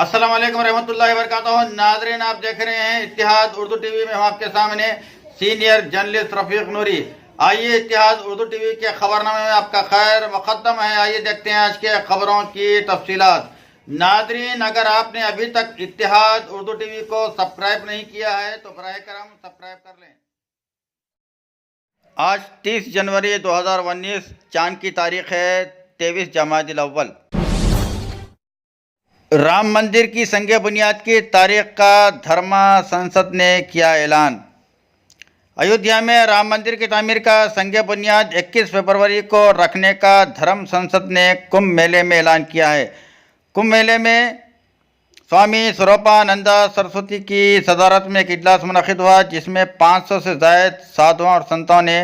अस्सलाम वालेकुम रहमतुल्लाहि व बरकातहू। नाज़रीन, आप देख रहे हैं इत्तिहाद उर्दू टीवी में। हम आपके सामने सीनियर जर्नलिस्ट रफीक नूरी। आइए इत्तिहाद उर्दू टीवी के खबरनामे में आपका खैर मुक़द्दम है। आइए देखते हैं आज के खबरों की तफसीलात। नाज़रीन, अगर आपने अभी तक इत्तिहाद उर्दू टीवी को सब्सक्राइब नहीं किया है तो बराए करम सब्सक्राइब कर लें। आज 30 जनवरी 2019 चांद की तारीख है 23 जमादिल अव्वल। राम मंदिर की संग बुनियाद की तारीख का धर्मा संसद ने किया ऐलान। अयोध्या में राम मंदिर की तामीर का संग बुनियाद 21 फरवरी को रखने का धर्म संसद ने कुंभ मेले में ऐलान किया है। कुंभ मेले में स्वामी स्वरूपानंदा सरस्वती की सदारत में एक इजलास मुनक़िद हुआ, जिसमें 500 से ज़ायद साधुओं और संतों ने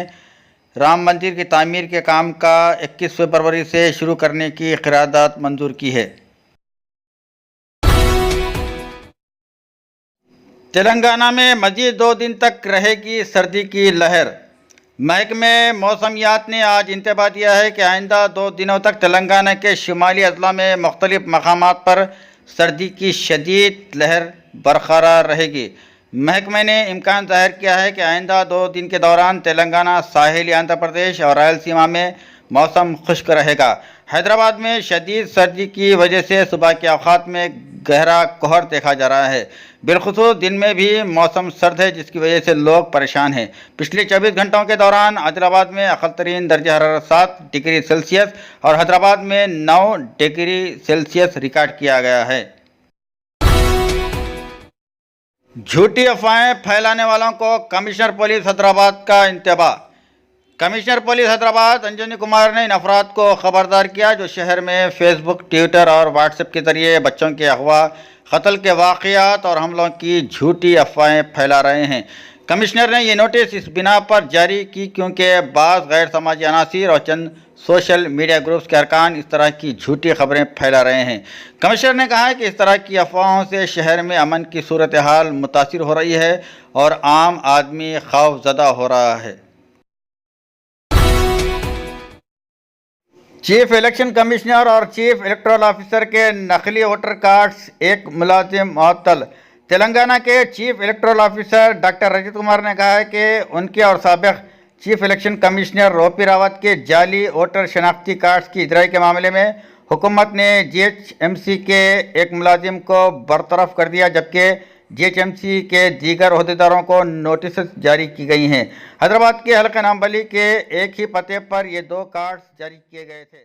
राम मंदिर की तामीर के काम का 21 फरवरी से शुरू करने की क़रारदाद मंजूर की है। तेलंगाना में मज़ीद 2 दिन तक रहेगी सर्दी की लहर। महकमे मौसमियात ने आज इंतबा दिया है कि आइंदा 2 दिनों तक तेलंगाना के शुमाली अजला में मुख्तलिफ मकामात पर सर्दी की शदीद लहर बरकरार रहेगी। महकमे ने इम्कान ज़ाहिर किया है कि आइंदा 2 दिन के दौरान तेलंगाना, साहिली आंध्र प्रदेश और रायलसीमा में मौसम खुश्क रहेगा। हैदराबाद में शदीद सर्दी की वजह से सुबह के औक़ात में गहरा कोहर देखा जा रहा है। बिलखुसूस दिन में भी मौसम सर्द है, जिसकी वजह से लोग परेशान हैं। पिछले 24 घंटों के दौरान आदिलाबाद में अक़ल तरीन दर्जा हरारत 7 डिग्री सेल्सियस और हैदराबाद में 9 डिग्री सेल्सियस रिकॉर्ड किया गया है। झूठी अफवाहें फैलाने वालों को कमिश्नर पुलिस हैदराबाद का इंतबाह। कमिश्नर पुलिस हैदराबाद अंजनी कुमार ने इन अफराद को खबरदार किया जो शहर में फेसबुक, ट्विटर और व्हाट्सएप के ज़रिए बच्चों के अगवा, कत्ल के वाक़यात और हमलों की झूठी अफवाहें फैला रहे हैं। कमिश्नर ने ये नोटिस इस बिना पर जारी की क्योंकि बाज़ गैर समाजी अनासिर और चंद सोशल मीडिया ग्रुप्स के अरकान इस तरह की झूठी खबरें फैला रहे हैं। कमिश्नर ने कहा है कि इस तरह की अफवाहों से शहर में अमन की सूरत हाल मुतासिर हो रही है और आम आदमी खौफज़दा हो रहा है। चीफ इलेक्शन कमिश्नर और चीफ इलेक्टोरल ऑफिसर के नकली वोटर कार्ड्स, एक मुलाजिम मुअत्तल। तेलंगाना के chief electoral officer doctor Rajat Kumar ने कहा है कि उनके और साबिक chief election commissioner OP Rawat के जाली वोटर शनाख्ती कार्ड्स की इजराई के मामले में हुकूमत ने जीएचएमसी के एक मुलाजिम को बरतरफ कर दिया, जबकि जीएचएमसी के दीगर ओहदेदारों को नोटिस जारी की गई हैं। हैदराबाद के हल्का नामबली के एक ही पते पर ये 2 कार्ड्स जारी किए गए थे।